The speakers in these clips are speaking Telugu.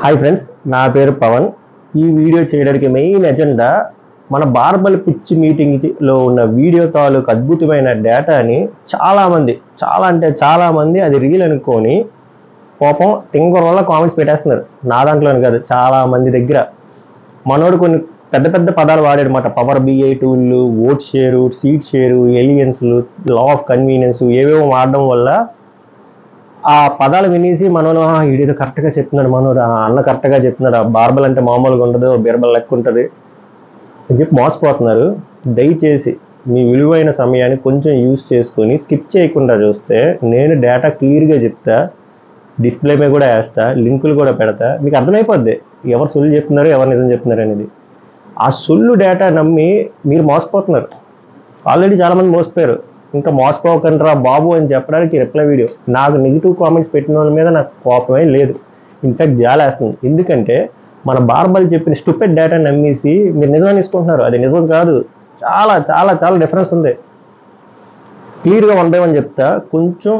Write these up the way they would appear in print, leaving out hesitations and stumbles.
హాయ్ ఫ్రెండ్స్, నా పేరు పవన్. ఈ వీడియో చేయడానికి మెయిన్ ఎజెండా మన బార్బల్ పిచ్ మీటింగ్లో ఉన్న వీడియో తాలూకు అద్భుతమైన డేటాని చాలామంది అది రీల్ అనుకొని పాపం తింగర వల్ల కామెంట్స్ పెట్టేస్తున్నారు. నా దాంట్లోనే కాదు, చాలామంది దగ్గర మనోడు కొన్ని పెద్ద పెద్ద పదాలు వాడాడనమాట. పవర్ బిఐ టూళ్ళు, ఓట్ షేరు, సీట్ షేరు, ఎలియన్స్లు, లా ఆఫ్ కన్వీనియన్స్ ఏవేవో వాడడం వల్ల ఆ పదాలు వినేసి మనోడు ఇదేదో కరెక్ట్గా చెప్తున్నాడు, మనోడు అన్న కరెక్ట్గా చెప్తున్నాడు, ఆ బార్బల్ అంటే మామూలుగా ఉండదు, బీర్బల్ లెక్క ఉంటుంది అని చెప్పి మోసపోతున్నారు. దయచేసి మీ విలువైన సమయాన్ని కొంచెం యూజ్ చేసుకొని స్కిప్ చేయకుండా చూస్తే నేను డేటా క్లియర్గా చెప్తా, డిస్ప్లే మీద కూడా వేస్తా, లింకులు కూడా పెడతా, మీకు అర్థమైపోద్ది ఎవరు సొల్లు చెప్తున్నారు, ఎవరు నిజం చెప్తున్నారు అనేది. ఆ సొల్లు డేటా నమ్మి మీరు మోసపోతున్నారు. ఆల్రెడీ చాలామంది మోసపోయారు. ఇంకా మోసపోకండి రా బాబు అని చెప్పడానికి రిప్లై వీడియో. నాకు నెగిటివ్ కామెంట్స్ పెట్టిన వాళ్ళ మీద నాకు కోపమే లేదు, ఇన్ఫాక్ట్ జాలేస్తుంది. ఎందుకంటే మన బార్బల్ చెప్పిన స్టూపిడ్ డేటా నమ్మేసి మీరు నిజమని తీసుకుంటున్నారు. అది నిజం కాదు, చాలా చాలా చాలా డిఫరెన్స్ ఉంది. క్లియర్గా ఉండేవని చెప్తా, కొంచెం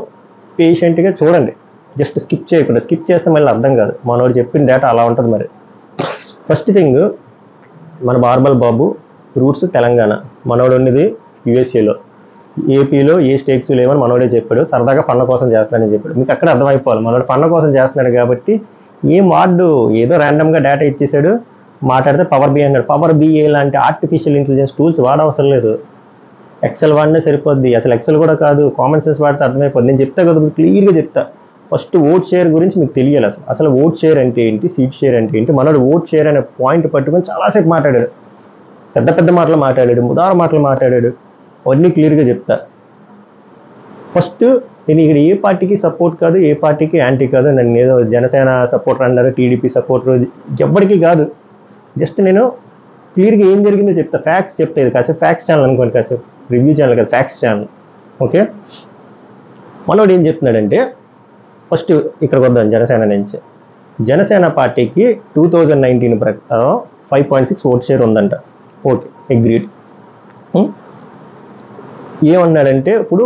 పేషెంట్గా చూడండి, జస్ట్ స్కిప్ చేయకుండా. స్కిప్ చేస్తే మళ్ళీ అర్థం కాదు. మనోడు చెప్పిన డేటా అలా ఉంటుంది. మరి ఫస్ట్ థింగ్, మన బార్బల్ బాబు రూట్స్ తెలంగాణ, మనోడు ఉన్నది యూఎస్ఏలో. ఏపీలో ఏ స్టేక్స్ లేవని మనోడే చెప్పాడు. సరదాగా ఫన్న కోసం చేస్తానని చెప్పాడు. మీకు అక్కడ అర్థమైపోవాలి మనోడు ఫన్న కోసం చేస్తున్నాడు కాబట్టి. ఏం వాడు ఏదో ర్యాండమ్గా డేటా ఇచ్చేసాడు, మాట్లాడితే పవర్ బిఐ అన్నాడు. పవర్ బిఐ లాంటి ఆర్టిఫిషియల్ ఇంటెలిజెన్స్ టూల్స్ వాడవసరం లేదు, ఎక్సెల్ వాడినే సరిపోద్ది. అసలు ఎక్సెల్ కూడా కాదు, కామన్ సెన్స్ వాడితే అర్థమైపోద్ది. నేను చెప్తా కదా, క్లియర్గా చెప్తా. ఫస్ట్ ఓట్ షేర్ గురించి మీకు తెలియాలి. అసలు ఓట్ షేర్ అంటే ఏంటి, సీట్ షేర్ అంటే ఏంటి. మనోడు ఓట్ షేర్ అనే పాయింట్ పట్టుకొని చాలాసేపు మాట్లాడాడు, పెద్ద పెద్ద మాటలు మాట్లాడాడు, ముదార మాటలు మాట్లాడాడు. అవన్నీ క్లియర్గా చెప్తా. ఫస్ట్ నేను ఇక్కడ ఏ పార్టీకి సపోర్ట్ కాదు, ఏ పార్టీకి యాంటీ కాదు. నన్ను ఏదో జనసేన సపోర్టర్ అన్నారు, టీడీపీ సపోర్టర్, ఎవ్వడికి కాదు. జస్ట్ నేను క్లియర్గా ఏం జరిగిందో చెప్తా, ఫ్యాక్ట్స్ చెప్తా. ఇది కాసేపు ఫ్యాక్ట్స్ ఛానల్ అనుకోండి, కాసేపు రివ్యూ ఛానల్ కాదు, ఫ్యాక్ట్స్ ఛానల్. ఓకే, మనోడు ఏం చెప్తున్నాడంటే, ఫస్ట్ ఇక్కడికి వద్దాం. జనసేన నుంచి, జనసేన పార్టీకి 2019 ప్రకారం 5.6 ఓట్ షేర్ ఉందంట. Okay, agreed. ఏమన్నాడంటే, ఇప్పుడు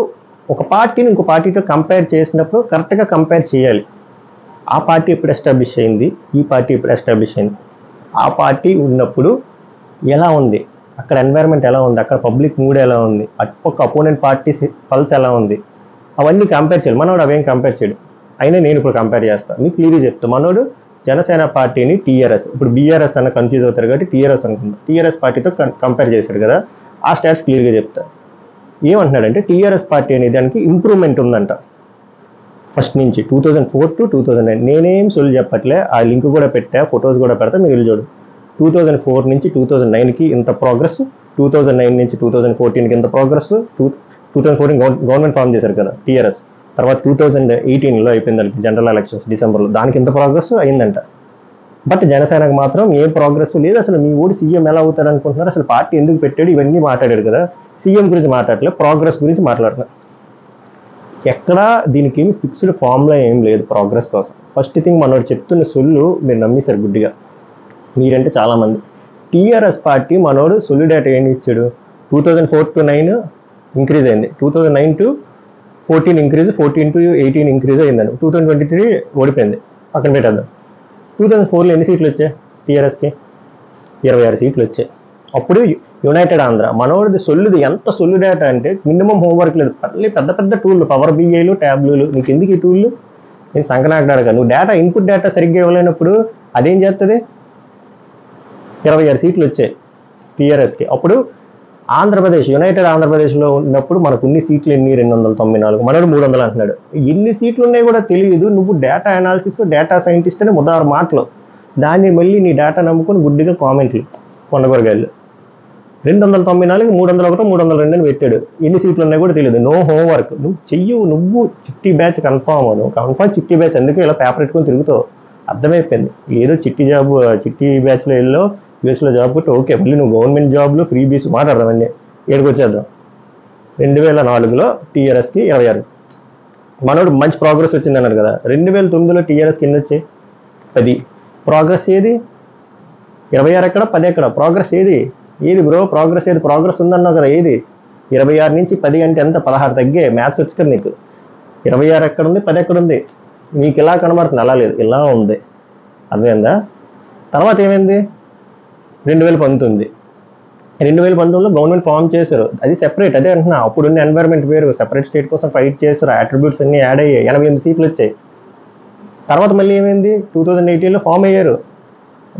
ఒక పార్టీని ఇంకో పార్టీతో కంపేర్ చేసినప్పుడు కరెక్ట్గా కంపేర్ చేయాలి. ఆ పార్టీ ఎప్పుడు ఎస్టాబ్లిష్ అయింది, ఈ పార్టీ ఎప్పుడు ఎస్టాబ్లిష్ అయింది, ఆ పార్టీ ఉన్నప్పుడు ఎలా ఉంది, అక్కడ ఎన్వైరన్మెంట్ ఎలా ఉంది, అక్కడ పబ్లిక్ మూడ్ ఎలా ఉంది, అటుపక్క అపోనెంట్ పార్టీ పల్స్ ఎలా ఉంది, అవన్నీ కంపేర్ చేయాలి. మనోడు అవేం కంపేర్ చేయడు. అయినా నేను ఇప్పుడు కంపేర్ చేస్తాను, మీకు క్లియర్గా చెప్తాను. మనోడు జనసేన పార్టీని టీఆర్ఎస్, ఇప్పుడు బీఆర్ఎస్ అన్న కన్ఫ్యూజ్ అవుతారు కాబట్టి టీఆర్ఎస్ అనుకుంటా, టీఆర్ఎస్ పార్టీతో కంపేర్ చేశాడు కదా, ఆ స్టాట్స్ క్లియర్గా చెప్తా. ఏమంటున్నాడంటే, టీఆర్ఎస్ పార్టీ అనే దానికి ఇంప్రూవ్మెంట్ ఉందంట ఫస్ట్ నుంచి 2004 to 2009. నేనేం సొల్లు చెప్పట్లే, ఆ లింక్ కూడా పెట్టా, ఫొటోస్ కూడా పెడతా, మీరు చూడు. 2004 నుంచి 2009కి ఇంత ప్రోగ్రెస్, 2009 నుంచి 2014కి ఇంత ప్రోగ్రెస్. 2014 గవర్నమెంట్ ఫామ్ చేశారు కదా టీఆర్ఎస్, తర్వాత 2018లో అయిపోయింది దానికి జనరల్ ఎలక్షన్స్ డిసెంబర్లో, దానికి ఇంత ప్రోగ్రెస్ అయిందంట. బట్ జనసేనకు మాత్రం ఏ ప్రోగ్రెస్ లేదు. అసలు మీ ఊడి సీఎం ఎలా అవుతాడు అనుకుంటున్నారు, అసలు పార్టీ ఎందుకు పెట్టాడు, ఇవన్నీ మాట్లాడాడు కదా. సీఎం గురించి మాట్లాడలే, ప్రోగ్రెస్ గురించి మాట్లాడుతున్నారు. ఎక్కడా దీనికి ఏమి ఫిక్స్డ్ ఫార్ములా ఏం లేదు ప్రోగ్రెస్ కోసం. ఫస్ట్ థింగ్, మనోడు చెప్తున్న సొల్లు మీరు నమ్మేశారు గుడ్డిగా. మీరంటే చాలామంది. టీఆర్ఎస్ పార్టీ మనోడు సొల్లు డేటా ఏమి ఇచ్చాడు, 2004 to 9 ఇంక్రీజ్ అయింది, 2009 to 14 ఇంక్రీజ్, 14 to 18 ఇంక్రీజ్ అయిందని, 2023 ఓడిపోయింది, పక్కన పెట్టేద్దాం. 2004లో ఎన్ని సీట్లు వచ్చాయి టీఆర్ఎస్కి? 26 సీట్లు వచ్చాయి. అప్పుడు యునైటెడ్ ఆంధ్ర. మనోడిది సొల్లుది ఎంత సొల్లు డేటా అంటే మినిమం హోంవర్క్ లేదు. మళ్ళీ పెద్ద పెద్ద టూళ్ళు, పవర్ బిఐలు, ట్యాబ్లు. నీకు ఎందుకు ఈ టూళ్ళు? నేను సంకనాకడాడగా, నువ్వు డేటా ఇన్పుట్ డేటా సరిగ్గా ఇవ్వలేనప్పుడు అదేం చేస్తుంది? 26 సీట్లు వచ్చాయి టీఆర్ఎస్కి. అప్పుడు ఆంధ్రప్రదేశ్, యునైటెడ్ ఆంధ్రప్రదేశ్లో ఉన్నప్పుడు మనకు ఉన్ని సీట్లు ఎన్ని? 294. మనోడు 300 అంటున్నాడు. ఎన్ని సీట్లు ఉన్నాయి కూడా తెలియదు. నువ్వు డేటా అనాలిసిస్, డేటా సైంటిస్ట్ అని ముదారు మాటలు, దాన్ని మళ్ళీ నీ డేటా నమ్ముకొని గుడ్డిగా కామెంట్లు, కొండగొరగాళ్ళు. 294, 301, 302 అని పెట్టాడు. ఎన్ని సీట్లు ఉన్నాయి కూడా తెలియదు. No homework. నువ్వు చిట్టి బ్యాచ్ కన్ఫామ్ చిట్టి బ్యాచ్. అందుకే ఇలా పేపర్ పెట్టుకొని తిరుగుతావు. అర్థమైపోయింది. ఏదో చిట్టి బ్యాచ్లో వెళ్ళో యూఎస్లో జాబ్ కొట్టి ఓకే, మళ్ళీ నువ్వు గవర్నమెంట్ జాబ్లో ఫ్రీ బీస్ మాట్లాడదామని ఏడుకు వచ్చేద్దాం. 2004లో టీఆర్ఎస్కి 26. మనోడు మంచి ప్రోగ్రెస్ వచ్చింది అన్నాడు కదా. 2009లో టీఆర్ఎస్కి ఎన్ని వచ్చాయి? 10. ప్రోగ్రెస్ ఏది? 26 ఎక్కడ, 10 ఎక్కడ? ప్రోగ్రెస్ ఏది బ్రో? ప్రోగ్రెస్ ఏది? ప్రోగ్రెస్ ఉందన్నావు కదా, ఏది? 26 నుంచి 10 అంటే ఎంత? 16 తగ్గే. మ్యాథ్స్ వచ్చి కదా నీకు. 26 ఎక్కడ ఉంది, 10 ఎక్కడ ఉంది? మీకు ఇలా కనబడుతుంది, అలా లేదు, ఇలా ఉంది. అర్థమైందా? తర్వాత ఏమైంది? 2019లో గవర్నమెంట్ ఫామ్ చేశారు, అది సెపరేట్. అదే అంటున్నా, అప్పుడున్న ఎన్వైర్న్మెంట్ వేరు, సెపరేట్ స్టేట్ కోసం ఫైట్ చేశారు, అట్రిబ్యూట్స్ అన్ని యాడ్ అయ్యాయి, 88 సీట్లు వచ్చాయి. తర్వాత మళ్ళీ ఏమైంది? 2018లో ఫామ్ అయ్యారు,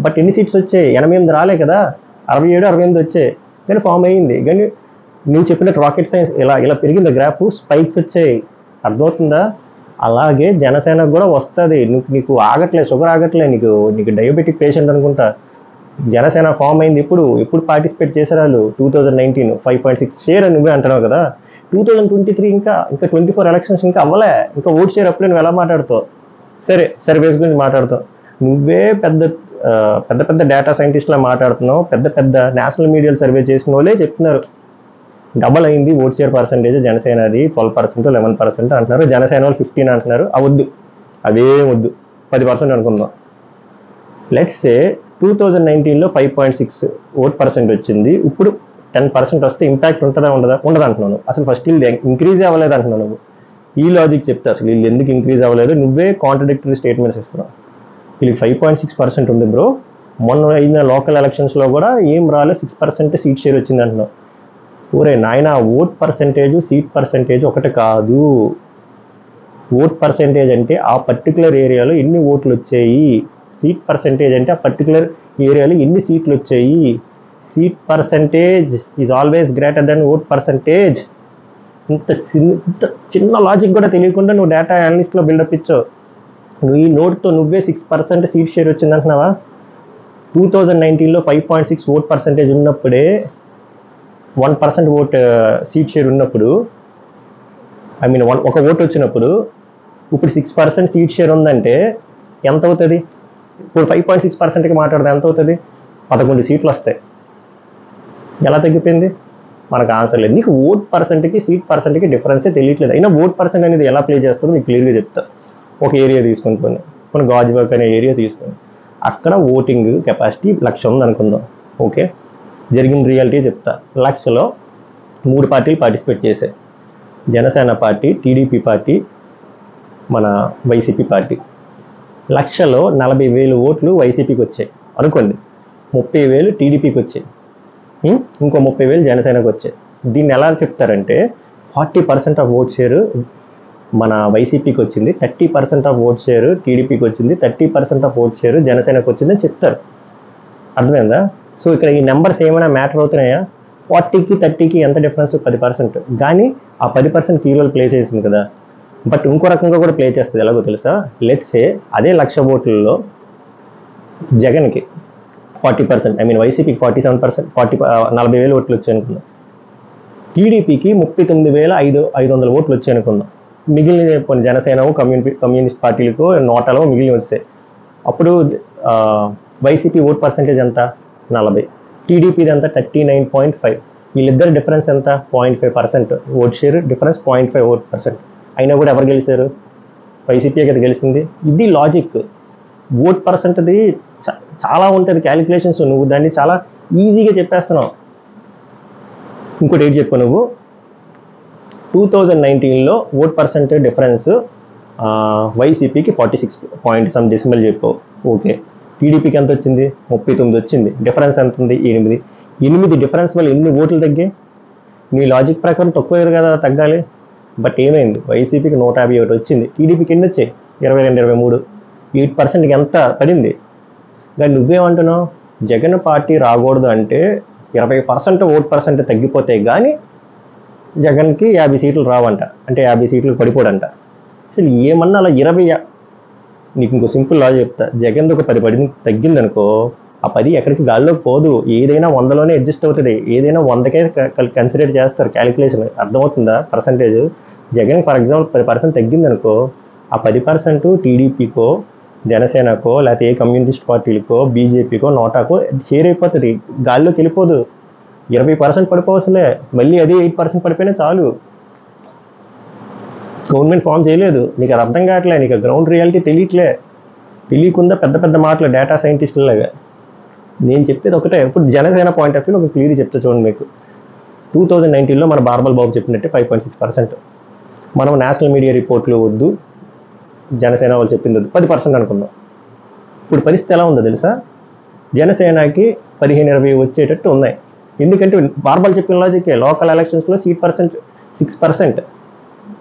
బట్ ఎన్ని సీట్స్ వచ్చాయి? 88 రాలే కదా, 67, 68 వచ్చాయి, కానీ ఫామ్ అయ్యింది. కానీ నువ్వు చెప్పినట్టు రాకెట్ సైన్స్ ఇలా ఇలా పెరిగింది, గ్రాఫ్ స్పైక్స్ వచ్చాయి. అర్థమవుతుందా? అలాగే జనసేనకు కూడా వస్తుంది. నీకు ఆగట్లే, షుగర్ ఆగట్లే, నీకు డయాబెటిక్ పేషెంట్ అనుకుంటా. జనసేన ఫామ్ అయింది ఎప్పుడు పార్టిసిపేట్ చేశారు వాళ్ళు? 2019 5.6 షేర్ అని నువ్వే అంటున్నావు కదా. 2023 ఇంకా 24 ఎలక్షన్స్ ఇంకా అవ్వలే, ఇంకా ఓట్ షేర్ అప్పుడే నువ్వు ఎలా మాట్లాడుతావు? సరే సర్వేస్ గురించి మాట్లాడుతావు, నువ్వే పెద్ద పెద్ద డేటా సైంటిస్ట్లా మాట్లాడుతున్నావు. పెద్ద నేషనల్ మీడియాలు సర్వే చేసిన వాళ్ళే చెప్తున్నారు డబల్ అయింది ఓట్ షేర్ పర్సంటేజ్ జనసేనది, 12%, 11% అంటున్నారు. జనసేన వాళ్ళు 15 అంటున్నారు. అవద్దు, అవేం వద్దు, 10% అనుకుందాం. లెట్స్ సే 2019లో 5.6 ఓట్ పర్సెంట్ వచ్చింది, ఇప్పుడు 10% వస్తే ఇంపాక్ట్ ఉంటుందా ఉండదు అంటున్నాను. అసలు ఫస్ట్ వీళ్ళు ఇంక్రీజ్ అవ్వలేదు అంటున్నాను. నువ్వు ఈ లాజిక్ చెప్తే అసలు వీళ్ళు ఎందుకు ఇంక్రీజ్ అవ్వలేదు? నువ్వే కాంట్రడిక్టరీ స్టేట్మెంట్స్ ఇస్తున్నావు. వీళ్ళకి 5.6% ఉంది బ్రో, మొన్న అయిన లోకల్ ఎలక్షన్స్లో కూడా ఏం రాలే, 6% సీట్ షేర్ వచ్చింది అంటున్నావు. ఊరే నాయన, ఓట్ పర్సెంటేజ్ సీట్ పర్సెంటేజ్ ఒకటి కాదు. ఓట్ పర్సెంటేజ్ అంటే ఆ పర్టికులర్ ఏరియాలో ఎన్ని ఓట్లు వచ్చాయి, సీట్ పర్సెంటేజ్ అంటే ఆ పర్టికులర్ ఏరియాలో ఎన్ని సీట్లు వచ్చాయి. Seat percentage is always greater than vote percentage. ఇంత చిన్న లాజిక్ కూడా తెలియకుండా నువ్వు డేటా అనలిస్ట్లో బిల్డప్ ఇచ్చావు. నువ్వు ఈ నోట్తో నువ్వే 6% సీట్ షేర్ వచ్చింది అంటున్నావా? 2019లో 5.6 ఓట్ పర్సెంటేజ్ ఉన్నప్పుడే 1% ఓట్ సీట్ షేర్ ఉన్నప్పుడు, ఒక ఓటు వచ్చినప్పుడు ఇప్పుడు 6% సీట్ షేర్ ఉందంటే ఎంత అవుతుంది? ఇప్పుడు 5.6%కి మాట్లాడితే ఎంత అవుతుంది? 11 సీట్లు వస్తాయి. ఎలా తగ్గిపోయింది? మనకు ఆన్సర్ లేదు. నీకు ఓట్ పర్సెంట్కి సీట్ పర్సెంట్కి డిఫరెన్సే తెలియట్లేదు. అయినా ఓట్ పర్సెంట్ అనేది ఎలా ప్లే చేస్తుందో నీకు క్లియర్గా చెప్తా. ఒక ఏరియా తీసుకుంటుంది, కొన్ని గాజువాక్ అనే ఏరియా తీసుకుని, అక్కడ ఓటింగ్ కెపాసిటీ 1,00,000 ఉంది అనుకుందాం. ఓకే, జరిగిన రియాలిటీ చెప్తా. 1,00,000లో 3 పార్టీలు పార్టిసిపేట్ చేశాయి, జనసేన పార్టీ, టీడీపీ పార్టీ, మన వైసీపీ పార్టీ. 1,00,000లో 40,000 ఓట్లు వైసీపీకి వచ్చాయి అనుకోండి, 30,000 టీడీపీకి వచ్చాయి, ఇంకో 30,000 జనసేనకు వచ్చాయి. దీన్ని ఎలా చెప్తారంటే 40% ఆఫ్ ఓట్ షేర్ మన వైసీపీకి వచ్చింది, 30% ఆఫ్ ఓట్ షేర్ టీడీపీకి వచ్చింది, 30% ఆఫ్ ఓట్ షేర్ జనసేనకు వచ్చిందని చెప్తారు. అర్థమైందా? సో ఇక్కడ ఈ నెంబర్స్ ఏమైనా మ్యాటర్ అవుతున్నాయా? 40కి 30కి ఎంత డిఫరెన్స్? 10%. కానీ ఆ 10% కీ రోల్ ప్లే చేసింది కదా. బట్ ఇంకో రకంగా కూడా ప్లే చేస్తుంది, ఎలాగో తెలుసా? లెట్స్ సే అదే 1,00,000 ఓట్లలో జగన్కి 40%, వైసీపీకి 47%, 40,000 ఓట్లు వచ్చాయి అనుకుందాం. టీడీపీకి 39,500 ఓట్లు వచ్చాయి అనుకుందాం. మిగిలిన కొన్ని జనసేన, కమ్యూనిస్ట్ పార్టీలకు నోటాలో మిగిలిన వస్తాయి. అప్పుడు వైసీపీ ఓట్ పర్సెంటేజ్ ఎంత? 40. టీడీపీది ఎంత? 39.5. వీళ్ళిద్దరు డిఫరెన్స్ ఎంత? 0.5% ఓట్ షేర్ డిఫరెన్స్, 0.5 ఓట్%. అయినా కూడా ఎవరు గెలిచారు? వైసీపీ కదా గెలిచింది. ఇది లాజిక్. ఓట్ పర్సెంట్ది చాలా ఉంటుంది క్యాలిక్యులేషన్స్, నువ్వు దాన్ని చాలా ఈజీగా చెప్పేస్తున్నావు. ఇంకోటి ఏంటి చెప్పు నువ్వు? 2019లో ఓట్ పర్సెంట్ డిఫరెన్స్ వైసీపీకి 46 డెసిమల్ చెప్పావు. ఓకే, టీడీపీకి ఎంత వచ్చింది? 39 వచ్చింది. డిఫరెన్స్ ఎంత ఉంది? 8 డిఫరెన్స్ వల్ల ఎన్ని ఓట్లు తగ్గాయి? నీ లాజిక్ ప్రకారం తక్కువ కదా తగ్గాలి. బట్ ఏమైంది? వైసీపీకి 151 వచ్చింది, టీడీపీకి ఎన్ని వచ్చాయి? 22, 23. 8%కి ఎంత పడింది? కానీ నువ్వేమంటున్నావు? జగన్ పార్టీ రాకూడదు అంటే 20% ఓట్ పర్సెంట్ తగ్గిపోతాయి కానీ జగన్కి 50 సీట్లు రావంట, అంటే 50 సీట్లు పడిపోడంట. అసలు ఏమన్నా అలా 20, నీకు ఇంకో సింపుల్ లా చెప్తా. జగన్ది ఒక 10 తగ్గిందనుకో, ఆ 10 ఎక్కడికి గాల్లోకి పోదు. ఏదైనా 100లోనే అడ్జస్ట్ అవుతుంది, ఏదైనా 100కే కన్సిడర్ చేస్తారు క్యాలిక్యులేషన్. అర్థమవుతుందా? పర్సంటేజ్ జగన్ ఫర్ ఎగ్జాంపుల్ 10% తగ్గిందనుకో, ఆ 10% టీడీపీకో, జనసేనకో, లేకపోతే ఏ కమ్యూనిస్ట్ పార్టీలకో, బీజేపీకో, నోటాకో షేర్ అయిపోతుంది, గాల్లోకి వెళ్ళిపోదు. 20% పడిపోవసలే, మళ్ళీ అదే 8% పడిపోయినా చాలు. గవర్నమెంట్ ఫామ్ చేయలేదు, నీకు అది అర్థం కావట్లే, నీకు గ్రౌండ్ రియాలిటీ తెలియకుండా పెద్ద మాటలు డేటా సైంటిస్టులాగా. నేను చెప్పేది ఒకటే. ఇప్పుడు జనసేన పాయింట్ ఆఫ్ వ్యూలో ఒక క్లియర్ చెప్తా చూడండి మీకు. 2019లో మన బార్బల్ బాబు చెప్పినట్టే 5.6%. మనం నేషనల్ మీడియా రిపోర్ట్లు వద్దు, జనసేన వాళ్ళు చెప్పింది వద్దు, 10% అనుకుందాం. ఇప్పుడు పరిస్థితి ఎలా ఉందో తెలుసా? జనసేనకి 15-20 వచ్చేటట్టు ఉన్నాయి. ఎందుకంటే బార్బల్ చెప్పిన లాజికే, లోకల్ ఎలక్షన్స్లో సీట్ పర్సెంట్ 6%.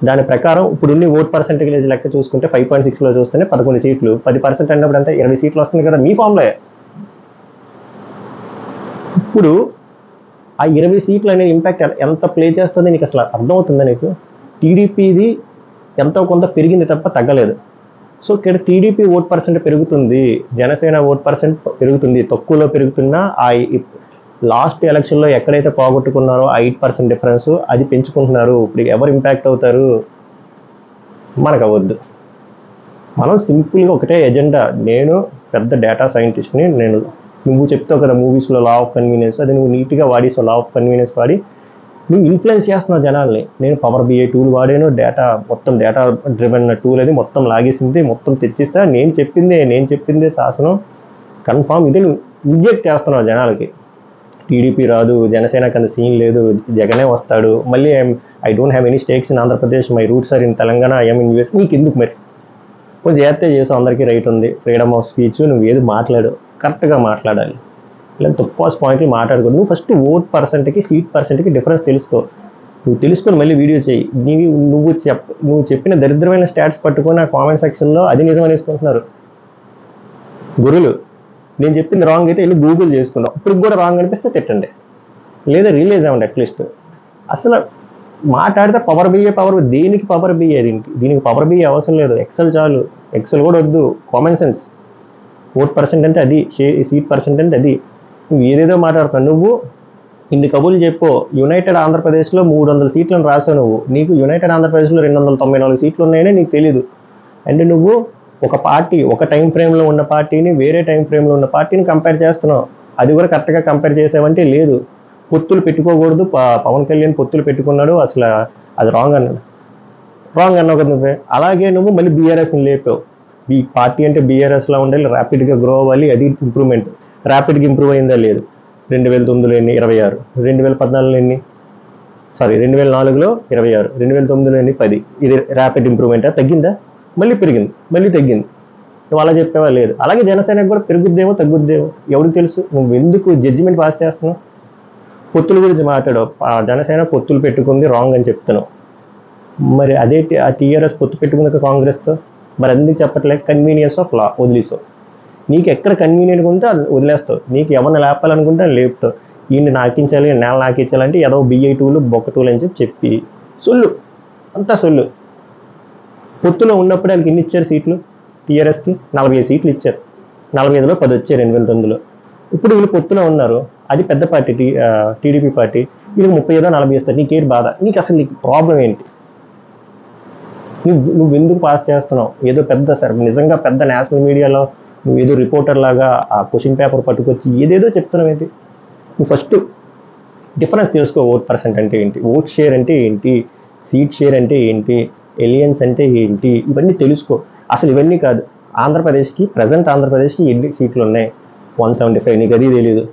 దాని ప్రకారం ఇప్పుడు ఓట్ పర్సెంటేజ్ లెక్క చూసుకుంటే 5.6లో చూస్తేనే 11 సీట్లు, 10% అన్నప్పుడు అంతా 20 సీట్లు వస్తుంది కదా మీ ఫామ్లో. ఇప్పుడు ఆ 20 సీట్లు అనే ఇంపాక్ట్ ఎంత ప్లే చేస్తుంది నీకు అసలు అర్థమవుతుందా నీకు? టీడీపీది ఎంతో కొంత పెరిగింది తప్ప తగ్గలేదు. సో ఇక్కడ టీడీపీ ఓట్ పర్సెంట్ పెరుగుతుంది, జనసేన ఓట్ పర్సెంట్ పెరుగుతుంది. తక్కువలో పెరుగుతున్నా ఆ లాస్ట్ ఎలక్షన్లో ఎక్కడైతే పోగొట్టుకున్నారో ఆ 8% డిఫరెన్స్ అది పెంచుకుంటున్నారు. ఇప్పుడు ఎవరు ఇంపాక్ట్ అవుతారు? మనకు అవ్వద్దు. మనం సింపుల్గా ఒకటే ఎజెండా. నేను పెద్ద డేటా సైంటిస్ట్ని, నువ్వు చెప్తావు కదా మూవీస్లో లా ఆఫ్ కన్వీనియన్స్, అది నువ్వు నీట్గా వాడేసావు. లా ఆఫ్ కన్వీనియన్స్ వాడి నువ్వు ఇన్ఫ్లుయెన్స్ చేస్తున్నావు జనాల్ని. నేను పవర్ బిఐ టూల్ వాడాను, మొత్తం డేటా డ్రివెన్ టూల్ అది మొత్తం లాగేసింది, మొత్తం తెచ్చిస్తా. నేను చెప్పిందే శాసనం కన్ఫామ్. ఇది నువ్వు ఇంజెక్ట్ చేస్తున్నావు జనాలకి. టీడీపీ రాదు, జనసేనకి అంత సీన్ లేదు, జగనే వస్తాడు. మళ్ళీ I don't have any stakes in Andhra Pradesh, my roots are in Telangana, I'm in US. నీకు ఎందుకు మరి? కొంచెం జాగ్రత్త చేసావు, అందరికీ రైట్ ఉంది, ఫ్రీడమ్ ఆఫ్ స్పీచ్. నువ్వు ఏది మాట్లాడు కరెక్ట్గా మాట్లాడాలి, ఇలా తక్కువ పాయింట్లు మాట్లాడుకో. నువ్వు ఫస్ట్ ఓట్ పర్సెంట్కి సీట్ పర్సెంట్కి డిఫరెన్స్ తెలుసుకో. నువ్వు తెలుసుకొని మళ్ళీ వీడియో చేయి. నువ్వు చెప్పిన దరిద్రమైన స్టాట్స్ పట్టుకొని ఆ కామెంట్ సెక్షన్లో అది నిజం అనేసుకుంటున్నారు గురులు. నేను చెప్పింది రాంగ్ అయితే వెళ్ళి గూగుల్ చేసుకున్నావు, ఇప్పుడు కూడా రాంగ్ అనిపిస్తే తిట్టండి, లేదా రిలీజ్ అవ్వండి అట్లీస్ట్. అసలు మాట్లాడితే పవర్ బిఏ దేనికి పవర్ బిఏ? దీనికి పవర్ బిఏ అవసరం లేదు, ఎక్సెల్ చాలు. ఎక్సెల్ కూడా వద్దు, కామన్ సెన్స్. ఓట్ పర్సెంట్ అంటే అది, సీట్ పర్సెంట్ అంటే అది. నువ్వు ఏదేదో మాట్లాడుతావు. నువ్వు ఇన్ని కబుర్లు చెప్పు. యునైటెడ్ ఆంధ్రప్రదేశ్లో 300 సీట్లను రాసావు నువ్వు. నీకు యునైటెడ్ ఆంధ్రప్రదేశ్లో 294 సీట్లు ఉన్నాయని నీకు తెలీదు. అంటే నువ్వు ఒక పార్టీ, ఒక టైం ఫ్రేమ్లో ఉన్న పార్టీని వేరే టైం ఫ్రేమ్లో ఉన్న పార్టీని కంపేర్ చేస్తున్నావు. అది కూడా కరెక్ట్గా కంపేర్ చేసావంటే లేదు. పొత్తులు పెట్టుకోకూడదు, పవన్ కళ్యాణ్ పొత్తులు పెట్టుకున్నాడు, అసలు అది రాంగ్ అన్నావు కదా నువ్వే. అలాగే నువ్వు మళ్ళీ బీఆర్ఎస్ని లేపావు. ఈ పార్టీ అంటే బీఆర్ఎస్లో ఉండాలి, ర్యాపిడ్గా గ్రో అవ్వాలి, అది ఇంప్రూవ్మెంట్. ర్యాపిడ్గా ఇంప్రూవ్ అయిందా? లేదు. 2009లో ఎన్ని? 26. 2014లో ఎన్ని? 2004లో 26. 2009లో ఎన్ని? 10. ఇది ర్యాపిడ్ ఇంప్రూవ్మెంటా? తగ్గిందా? మళ్ళీ పెరిగింది, మళ్ళీ తగ్గింది. నువ్వు అలా చెప్పావా? లేదు. అలాగే జనసేనకు కూడా పెరుగుద్దేమో తగ్గుద్దేమో ఎవరికి తెలుసు. నువ్వు ఎందుకు జడ్జిమెంట్ పాస్ చేస్తున్నావు? పొత్తుల గురించి మాట్లాడు. జనసేన పొత్తులు పెట్టుకుంది రాంగ్ అని చెప్తున్నావు. మరి అదే ఆ టీఆర్ఎస్ పొత్తు పెట్టుకుంది కాంగ్రెస్తో, మరి ఎందుకు చెప్పట్లేదు? కన్వీనియన్స్ ఆఫ్ లా వదిలేస్తావు. నీకు ఎక్కడ కన్వీనియంట్గా ఉంటే అది వదిలేస్తావు. నీకు ఎవరిని లేపాలనుకుంటే అది లేపుతావు. ఈయన్ని నాకించాలి, నేల నాకించాలంటే ఏదో బిఐ టూలు బొక్క టూలు అని చెప్పి సొల్లు, అంతా సొల్లు. పొత్తులో ఉన్నప్పుడే వాళ్ళకి ఎన్ని ఇచ్చారు సీట్లు? టీఆర్ఎస్కి 45 సీట్లు ఇచ్చారు. 45లో 10 వచ్చాయి 2009లో. ఇప్పుడు వీళ్ళు పొత్తులో ఉన్నారు, అది పెద్ద పార్టీ టీడీపీ పార్టీ. వీళ్ళు 35-40 ఇస్తారు. నీకేంటి బాధ? నీకు ప్రాబ్లం ఏంటి? నువ్వెందుకు పాస్ చేస్తున్నావు? ఏదో నిజంగా పెద్ద నేషనల్ మీడియాలో నువ్వు ఏదో రిపోర్టర్ లాగా ఆ క్వశ్చన్ పేపర్ పట్టుకొచ్చి ఏదేదో చెప్తున్నావు ఏంటి? నువ్వు ఫస్ట్ డిఫరెన్స్ తెలుసుకో. ఓట్ పర్సెంట్ అంటే ఏంటి, ఓట్ షేర్ అంటే ఏంటి, సీట్ షేర్ అంటే ఏంటి, ఎలియన్స్ అంటే ఏంటి, ఇవన్నీ తెలుసుకో. అసలు ఇవన్నీ కాదు. ప్రజెంట్ ఆంధ్రప్రదేశ్కి ఎన్ని సీట్లు ఉన్నాయి? 175. నీకు అది తెలియదు.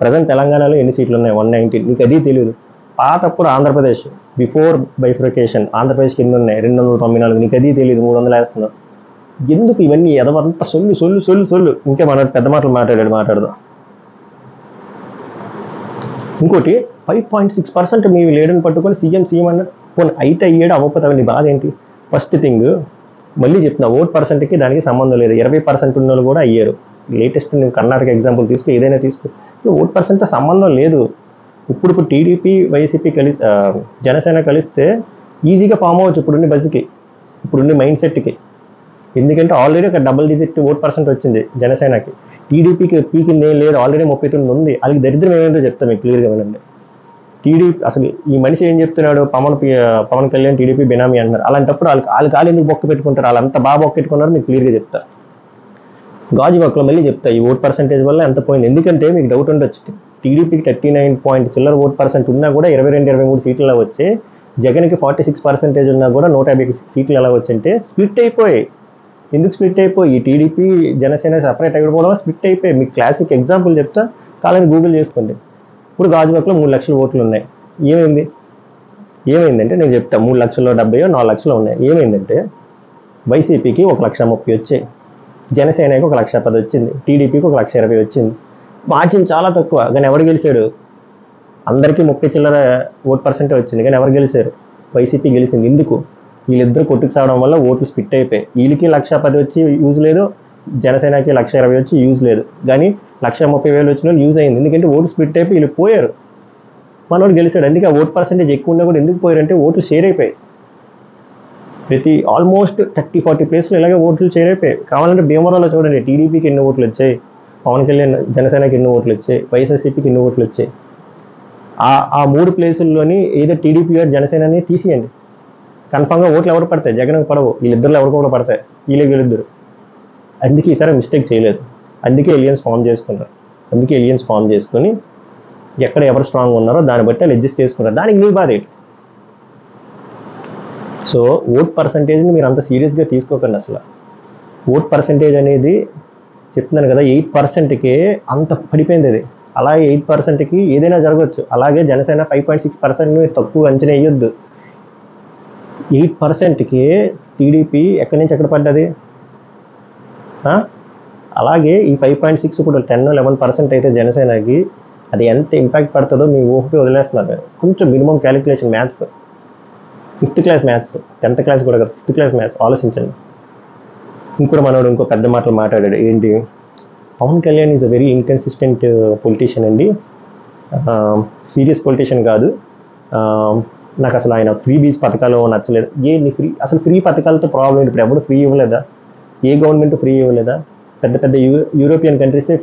ప్రజెంట్ తెలంగాణలో ఎన్ని సీట్లు ఉన్నాయి? 119. నీకు అది తెలియదు. పాతప్పుడు ఆంధ్రప్రదేశ్ బిఫోర్ బైఫ్రికేషన్ ఆంధ్రప్రదేశ్కి ఎన్ని ఉన్నాయి? 294. నీకు అది తెలియదు, 300 వేస్తున్నావు. ఎందుకు ఇవన్నీ? ఎదవంతా సొల్లు. ఇంకే పెద్ద మాటలు మాట్లాడదాం. ఇంకోటి 5.6% మీ లీడర్ని పట్టుకొని సీఎం అన్న పోనీ అయితే అయ్యాడు, అవ్వకపోతే నీ బాధ ఏంటి? ఫస్ట్ థింగ్ మళ్ళీ చెప్తున్నా, ఓట్ పర్సెంట్కి దానికి సంబంధం లేదు. 20% ఉన్న వాళ్ళు కూడా అయ్యారు. లేటెస్ట్ నేను కర్ణాటక ఎగ్జాంపుల్ తీసుకో, ఏదైనా తీసుకో. ఓట్ పర్సెంట్తో సంబంధం లేదు. ఇప్పుడు టీడీపీ వైసీపీ జనసేన కలిస్తే ఈజీగా ఫామ్ అవ్వచ్చు ఇప్పుడున్న బస్సుకి, ఇప్పుడున్న మైండ్ సెట్కి. ఎందుకంటే ఆల్రెడీ ఒక డబుల్ డిజిట్ ఓట్ పర్సెంట్ వచ్చింది జనసేనకి. టీడీపీకి పీకింది ఏం లేదు, ఆల్రెడీ 39 ఉంది. వాళ్ళకి దరిద్రం ఏమైందో చెప్తాను మీకు క్లియర్గా వినండి. టీడీపీ అసలు ఈ మనిషి ఏం చెప్తున్నాడు? పవన్ కళ్యాణ్ టీడీపీ బినామీ అంటున్నారు. అలాంటప్పుడు వాళ్ళు ఎందుకు బొక్క పెట్టుకుంటారు? వాళ్ళంతా బాగా బొక్క పెట్టుకున్నారు. మీకు క్లియర్గా చెప్తా. గాజువాకలో మళ్ళీ చెప్తా ఈ ఓట్ పర్సెంటేజ్ వల్ల ఎంత పోయింది. ఎందుకంటే మీకు డౌట్ ఉండొచ్చు, టీడీపీకి 39 చిల్లర ఓట్ పర్సెంట్ ఉన్నా కూడా 22-23 సీట్లు ఎలా వచ్చాయి, జగన్కి 46% ఉన్నా కూడా 150 సీట్లు ఎలా వచ్చంటే స్ప్లిట్ అయిపోయాయి. ఎందుకు స్ప్లిట్ అయిపోయి? టీడీపీ జనసేన సపరేట్ అయిపోవడం స్ప్లిట్ అయిపోయి. మీకు క్లాసిక్ ఎగ్జాంపుల్ చెప్తా, కాలని గూగుల్ చేసుకోండి. ఇప్పుడు గాజువాకలో 3 లక్షల ఓట్లు ఉన్నాయి. ఏమైందంటే నేను చెప్తా, 3,70,000 4 లక్షలు ఉన్నాయి. ఏమైందంటే వైసీపీకి 1,30,30 వచ్చాయి, జనసేనకి 1,10,000 వచ్చింది, టీడీపీకి 1,20,000 వచ్చింది. మార్జిన్ చాలా తక్కువ, కానీ ఎవరు గెలిచాడు? అందరికీ 30 చిల్లర ఓట్ పర్సెంటే వచ్చింది, కానీ ఎవరు గెలిచారు? వైసీపీ గెలిచింది. ఎందుకు? వీళ్ళిద్దరు కొట్టుకు సావడం వల్ల ఓట్లు స్పిట్ అయిపోయి, వీళ్ళకి 1,10,000 వచ్చి యూజ్ లేదు, జనసేనకి 1,20,000 వచ్చి యూజ్ లేదు. కానీ 1,30,000 వచ్చిన వాళ్ళు యూజ్ అయింది, ఎందుకంటే ఓటు స్పిట్ అయిపోయి వీళ్ళు పోయారు, మనోడు గెలిచాడు. అందుకే ఆ ఓట్ పర్సెంటేజ్ ఎక్కువ ఉన్నా కూడా ఎందుకు పోయారంటే ఓట్లు షేర్ అయిపోయాయి. ప్రతి ఆల్మోస్ట్ 30-40 ప్లేస్లో ఇలాగే ఓట్లు షేర్ అయిపోయాయి. కావాలంటే భీమవరంలో చూడండి, టీడీపీకి ఎన్ని ఓట్లు వచ్చాయి, పవన్ కళ్యాణ్ జనసేనకి ఎన్ని ఓట్లు వచ్చాయి, వైఎస్ఆర్సీపీకి ఎన్ని ఓట్లు వచ్చాయి. ఆ 3 ప్లేసుల్లోని ఏదో టీడీపీ గారు జనసేనని తీసేయండి, కన్ఫామ్గా ఓట్లు ఎవరు పడతాయి? జగన్కి పడవు, వీళ్ళిద్దరు ఎవరు కూడా పడతాయి, వీళ్ళే గెలుద్దరు. అందుకే ఈసారి మిస్టేక్ చేయలేదు, అందుకే ఎలియన్స్ ఫామ్ చేసుకొని ఎక్కడ ఎవరు స్ట్రాంగ్ ఉన్నారో దాన్ని బట్టి వాళ్ళు అడ్జస్ట్ చేసుకున్నారు. దానికి మీ బాధ ఏంటి? సో ఓట్ పర్సంటేజ్ని మీరు అంత సీరియస్గా తీసుకోకండి. అసలు ఓట్ పర్సంటేజ్ అనేది చెప్తున్నాను కదా, 8%కే అంత పడిపోయింది అది. అలాగే 8%కి ఏదైనా జరగవచ్చు. అలాగే జనసేన 5.6% తక్కువ అంచనా వేయొద్దు. 8%కి టీడీపీ ఎక్కడి నుంచి ఎక్కడ పడ్డది? అలాగే ఈ 5.6 ఇప్పుడు 10-11% అయితే జనసేనకి అది ఎంత ఇంపాక్ట్ పడుతుందో మీ ఊహకి వదిలేస్తున్నారు. కొంచెం minimum calculation maths, 5th class maths, 10th class కూడా కాదు, 5th క్లాస్ మ్యాథ్స్ ఆలోచించండి. ఇంకో మనోడు ఇంకో పెద్ద మాటలు మాట్లాడాడు. ఏంటి? Pawan Kalyan is a very inconsistent politician అండి, సీరియస్ పొలిటీషియన్ కాదు. నాకు అసలు ఆయన ఫ్రీ బీస్ పథకాలు నచ్చలేదు. అసలు ఫ్రీ పథకాలతో ప్రాబ్లం ఏంటి? ఇప్పుడు ఎవరు ఫ్రీ ఇవ్వలేదా? ఏ గవర్నమెంట్ ఫ్రీ ఇవ్వలేదా? పెద్ద పెద్ద యూరోపియన్ కంట్రీసే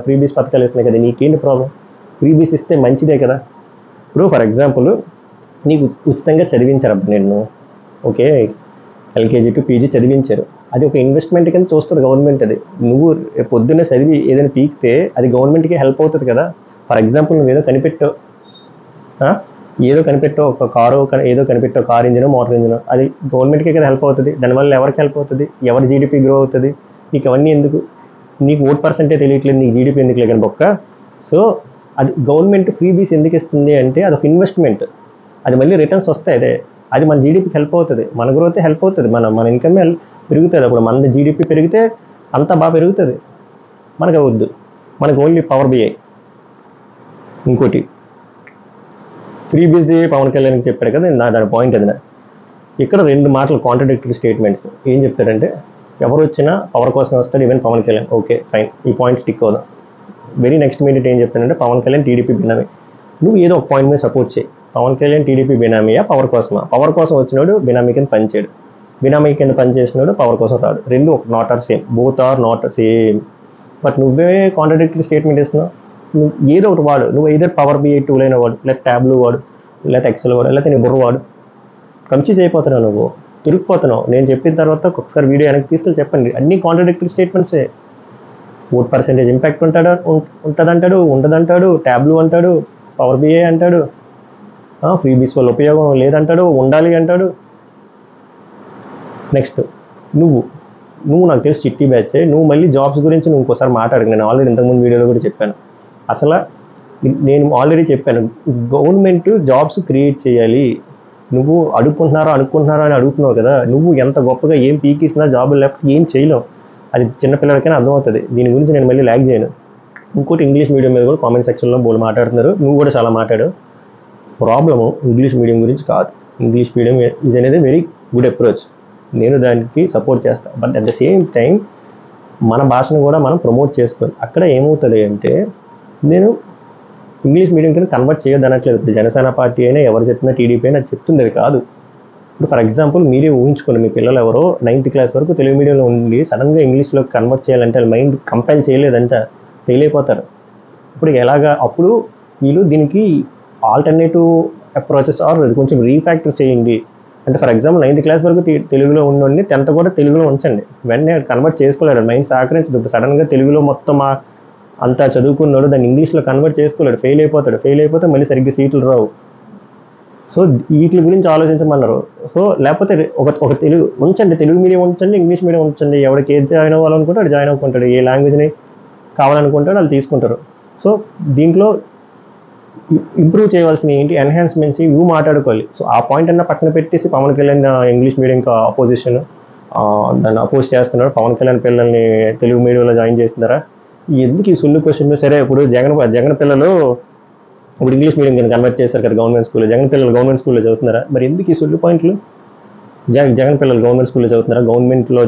ఫ్రీ బీస్ పథకాలు ఇస్తున్నాయి కదా, నీకేంటి ప్రాబ్లం? ఫ్రీ బీస్ ఇస్తే మంచిదే కదా. ఇప్పుడు ఫర్ ఎగ్జాంపుల్ నీకు ఉచితంగా చదివించారు అబ్బా నిన్ను, ఓకే, ఎల్కేజీ టు పీజీ చదివించారు, అది ఒక ఇన్వెస్ట్మెంట్ కింద చూస్తుంది గవర్నమెంట్. అది నువ్వు పొద్దున్నే చదివి ఏదైనా పీకితే అది గవర్నమెంట్కి హెల్ప్ అవుతుంది కదా. ఫర్ ఎగ్జాంపుల్ నువ్వు ఏదో కనిపెట్టావు, ఒక కారు ఏదో కనిపెట్టావు, కార్ ఇంజిన్, మోటార్ ఇంజిన్, అది గవర్నమెంట్కే కదా హెల్ప్ అవుతుంది. దానివల్ల ఎవరికి హెల్ప్ అవుతుంది? ఎవరి జీడిపి గ్రో అవుతుంది? నీకు అవన్నీ ఎందుకు? నీకు ఓట్ పర్సెంటే తెలియట్లేదు, నీకు జీడిపి ఎందుకు లేదని బొక్క. సో అది గవర్నమెంట్ ఫ్రీ బీస్ ఎందుకు ఇస్తుంది అంటే అదొక ఇన్వెస్ట్మెంట్, అది మళ్ళీ రిటర్న్స్ వస్తాయి. అది మన జీడిపికి హెల్ప్ అవుతుంది, మన గ్రోత్ హెల్ప్ అవుతుంది, మన ఇన్కమ్ పెరుగుతుంది. అప్పుడు మన జీడిపి పెరిగితే అంతా బాగా పెరుగుతుంది. మనకు అవద్దు, మనకు ఓన్లీ పవర్ బిఐ. ఇంకోటి ఫ్రీ బీస్ది పవన్ కళ్యాణ్కి చెప్పాడు కదా, దాని పాయింట్ అది. ఇక్కడ 2 మాటలు కాంట్రడిక్టరీ స్టేట్మెంట్స్. ఏం చెప్తాడంటే ఎవరు వచ్చినా పవర్ కోసమే వస్తాడు, even Pawan Kalyan. Okay fine, ఈ పాయింట్ స్టిక్ అవుదాం. వెరీ నెక్స్ట్ మినిట్ ఏం చెప్తాడంటే పవన్ కళ్యాణ్ టీడీపీ బినామీ. నువ్వు ఏదో ఒక పాయింట్ మీద సపోర్ట్ చేయి. పవన్ కళ్యాణ్ టీడీపీ బినామీయా పవర్ కోసమా? పవర్ కోసం వచ్చినాడు బినామీ కింద పనిచేయడు, బినామీ కింద పనిచేసినాడు పవర్ కోసం రాడు. రెండు not are same, both are not same. But నువ్వే కాంట్రడిక్టరీ స్టేట్మెంట్ ఇస్తున్నావు. నువ్వు ఏదో ఒకటి వాడు, నువ్వు ఏదో పవర్ బిఐ టూల్ అయినా వాడు, లేకపోతే ట్యాబ్లు వాడు, లేకపోతే ఎక్సెల్ వాడు, లేకపోతే నీ బుర్ర వాడు. కన్ఫ్యూజ్ అయిపోతున్నావు, నువ్వు తిరిగిపోతున్నావు. నేను చెప్పిన తర్వాత ఒకసారి వీడియో వెనక్కి తీసుకెళ్ళి చెప్పండి. అన్ని కాంట్రడిక్టరీ స్టేట్మెంట్సే. ఓట్ పర్సెంటేజ్ ఇంపాక్ట్ ఉంటుందంటాడు, ఉండదంటాడు, ట్యాబ్లు అంటాడు, పవర్ బిఐ అంటాడు, ఫ్రీ బీస్ వల్ల ఉపయోగం లేదంటాడు, ఉండాలి అంటాడు. నెక్స్ట్ నువ్వు నాకు తెలిసి చిట్టి బ్యాచ్, నువ్వు మళ్ళీ జాబ్స్ గురించి నువ్వు ఇంకోసారి మాట్లాడు. నేను ఆల్రెడీ ఇంతకుముందు వీడియోలో కూడా చెప్పాను. అసలు నేను ఆల్రెడీ చెప్పాను, గవర్నమెంట్ జాబ్స్ క్రియేట్ చేయాలి. నువ్వు అనుకుంటున్నారా అని అడుగుతున్నావు కదా, నువ్వు ఎంత గొప్పగా ఏం పీకిస్తున్నా జాబులు లేకపోతే ఏం చేయలేవు. అది చిన్నపిల్లలకైనా అర్థమవుతుంది. దీని గురించి నేను మళ్ళీ ల్యాగ్ చేయను. ఇంకోటి ఇంగ్లీష్ మీడియం మీద కూడా కామెంట్ సెక్షన్లో బోల్ మాట్లాడుతున్నారు, నువ్వు కూడా చాలా మాట్లాడు. ప్రాబ్లము ఇంగ్లీష్ మీడియం గురించి కాదు. ఇంగ్లీష్ మీడియం ఈజ్ అనేది వెరీ గుడ్ అప్రోచ్, నేను దానికి సపోర్ట్ చేస్తాను. But at the same time మన భాషను కూడా మనం ప్రమోట్ చేసుకోవాలి. అక్కడ ఏమవుతుంది అంటే, నేను ఇంగ్లీష్ మీడియం కింద కన్వర్ట్ చేయొద్దు అనట్లేదు. ఇప్పుడు జనసేన పార్టీ అయినా ఎవరు చెప్పినా టీడీపీ అయినా చెప్తుంది అది కాదు. ఇప్పుడు ఫర్ ఎగ్జాంపుల్ మీరే ఊహించుకోండి, మీ పిల్లలు ఎవరో 9th క్లాస్ వరకు తెలుగు మీడియంలో ఉండి సడన్గా ఇంగ్లీష్లో కన్వర్ట్ చేయాలంటే మైండ్ కంపైల్ చేయలేదంటే ఫెయిల్ అయిపోతారు. ఇప్పుడు ఎలాగా? అప్పుడు వీళ్ళు దీనికి ఆల్టర్నేటివ్ అప్రోచెస్ ఆర్ కొంచెం రీఫ్యాక్టర్ చేయండి. అంటే ఫర్ ఎగ్జాంపుల్ 9th క్లాస్ వరకు తెలుగులో ఉండండి, 10th కూడా తెలుగులో ఉంచండి. వెంటనే కన్వర్ట్ చేసుకోలేడు, మైండ్ సహకరించదు. ఇప్పుడు సడన్గా తెలుగులో మొత్తం అంతా చదువుకున్నాడు, దాన్ని ఇంగ్లీష్లో కన్వర్ట్ చేసుకోలేడు, ఫెయిల్ అయిపోతాడు. ఫెయిల్ అయిపోతే మళ్ళీ సరిగ్గా సీట్లు రావు. సో వీటి గురించి ఆలోచించమన్నారు. సో లేకపోతే ఒక తెలుగు ఉంచండి, తెలుగు మీడియం ఉంచండి, ఇంగ్లీష్ మీడియం ఉంచండి. ఎవరికి ఏది జాయిన్ అవ్వాలనుకుంటే అది జాయిన్ అవ్వుకుంటాడు, ఏ లాంగ్వేజ్ని కావాలనుకుంటాడో వాళ్ళు తీసుకుంటారు. సో దీంట్లో ఇంప్రూవ్ చేయవలసిన ఏంటి, ఎన్హాన్స్మెంట్స్ ఇవి మాట్లాడుకోవాలి. సో ఆ పాయింట్ అన్న పక్కన పెట్టేసి పవన్ కళ్యాణ్ ఇంగ్లీష్ మీడియంకి ఆపోజిషన్, దాన్ని అపోజ్ చేస్తున్నాడు. పవన్ కళ్యాణ్ పిల్లల్ని తెలుగు మీడియంలో జాయిన్ చేస్తున్నారా? ఎందుకు ఈ సుల్లు క్వశ్చన్? సరే, ఇప్పుడు జగన్ పిల్లలు ఇప్పుడు ఇంగ్లీష్ మీడియం కింద కన్వర్ట్ చేశారు కదా గవర్నమెంట్ స్కూల్లో. జగన్ పిల్లలు గవర్నమెంట్ స్కూల్లో చదువుతున్నారా? మరి ఎందుకు ఈ సుల్లు పాయింట్లు? జగన్ పిల్లలు గవర్నమెంట్ స్కూల్లో చదువుతున్నారా? గవర్నమెంట్లో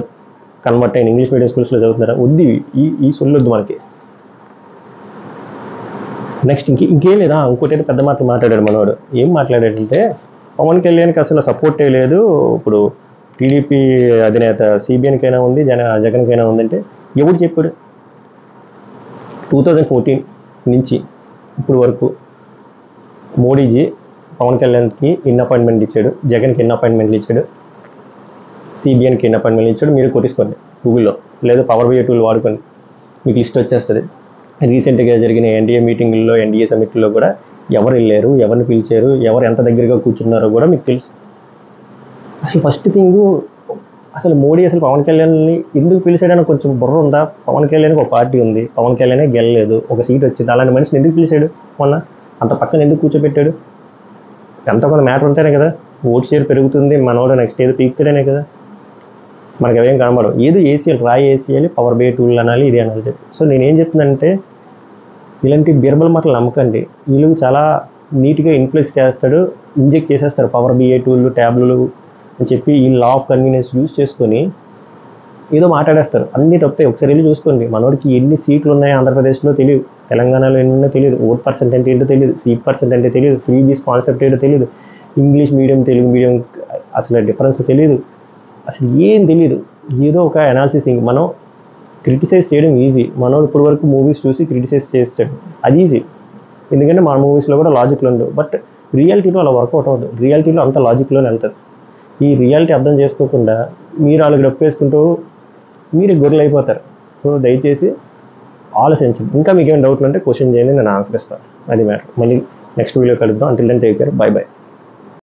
కన్వర్ట్ అయిన ఇంగ్లీష్ మీడియం స్కూల్స్లో చదువుతున్నారా? వద్దు, ఈ సొల్లు వద్దు మనకి. నెక్స్ట్ ఇంకేం లేదా, ఇంకోటి పెద్ద మాటలు మాట్లాడాడు మనవాడు. ఏం మాట్లాడాడంటే, పవన్ కళ్యాణ్కి అసలు సపోర్టే లేదు, ఇప్పుడు టీడీపీ అధినేత సిబిఎన్కైనా ఉంది, జగన్కైనా ఉందంటే ఎవరు చెప్పాడు? 2014 నుంచి ఇప్పుడు వరకు మోడీజీ పవన్ కళ్యాణ్కి ఎన్ని అపాయింట్మెంట్లు ఇచ్చాడు, జగన్కి ఎన్ని అపాయింట్మెంట్లు ఇచ్చాడు, సిబిఎన్కి ఎన్ని అపాయింట్మెంట్లు ఇచ్చాడు? మీరు కొట్టించుకోండి గూగుల్లో, లేదా పవర్ BI టూల్ వాడుకోండి, మీకు లిస్ట్ వచ్చేస్తుంది. రీసెంట్గా జరిగిన ఎన్డీఏ మీటింగుల్లో, ఎన్డీఏ సమిట్లో కూడా ఎవరు వెళ్ళారు, ఎవరిని పిలిచారు, ఎవరు ఎంత దగ్గరగా కూర్చున్నారో కూడా మీకు తెలుసు. అసలు ఫస్ట్ థింగ్, అసలు మోడీ అసలు పవన్ కళ్యాణ్ని ఎందుకు పిలిచాడని కొంచెం బుర్ర ఉందా? పవన్ కళ్యాణ్కి ఒక పార్టీ ఉంది, పవన్ కళ్యాణే గెలలేదు, ఒక సీట్ వచ్చింది, అలాంటి మనిషిని ఎందుకు పిలిచాడు? మొన్న అంత పక్కన ఎందుకు కూర్చోబెట్టాడు? ఎంత కొంత మ్యాటర్ ఉంటేనే కదా ఓట్ షేర్ పెరుగుతుంది, మనోడు నెక్స్ట్ ఏదో పీక్తేనే కదా. మనకి అవేం కనబడవు, ఏదో ఏసీఎల్ రాయి ఏసీఎల్ పవర్ BI టూల్ అనాలి, ఇది అనాలి చెప్పి. సో నేనేం చెప్తున్నానంటే, ఇలాంటి బీర్బల్ మాటలు నమ్మకండి. వీళ్ళు చాలా నీట్గా ఇన్ఫ్లెక్స్ చేస్తాడు, ఇంజెక్ట్ చేసేస్తారు పవర్ BI టూళ్ళు, ట్యాబ్లు అని చెప్పి ఈ లా ఆఫ్ కన్వీనియన్స్ యూజ్ చేసుకొని ఏదో మాట్లాడేస్తారు. అన్నీ తప్పే. ఒకసారి వెళ్ళి చూసుకోండి, మనోడికి ఎన్ని సీట్లు ఉన్నాయి ఆంధ్రప్రదేశ్లో తెలియదు, తెలంగాణలో ఎన్ని ఉన్నాయో తెలియదు, ఓట్ పర్సెంట్ అంటే ఏంటో తెలియదు, సీట్ పర్సెంట్ అంటే తెలియదు, ఫ్రీ బీస్ కాన్సెప్ట్ ఏంటో తెలియదు, ఇంగ్లీష్ మీడియం తెలుగు మీడియం అసలు డిఫరెన్స్ తెలియదు, అసలు ఏం తెలియదు. ఏదో ఒక అనాలిసిస్. మనం క్రిటిసైజ్ చేయడం ఈజీ, మనోడు ఇప్పుడు వరకు మూవీస్ చూసి క్రిటిసైజ్ చేస్తాడు, అది ఈజీ. ఎందుకంటే మన మూవీస్లో కూడా లాజిక్లు ఉండవు. బట్ రియాలిటీలో అలా వర్కౌట్ అవ్వదు, రియాలిటీలో అంత లాజిక్లోనే వెళ్తుంది. ఈ రియాలిటీ అర్థం చేసుకోకుండా మీరు వాళ్ళకి డప్పు వేసుకుంటూ మీరు గొర్రెలు అయిపోతారు. సో దయచేసి ఆలోచించండి. ఇంకా మీకు ఏమైనా డౌట్లు ఉంటే క్వశ్చన్ చేయండి, నేను ఆన్సర్ ఇస్తాను. అది మ్యాటర్. మళ్ళీ నెక్స్ట్ వీడియో కలుద్దాం. Until then take care, bye by.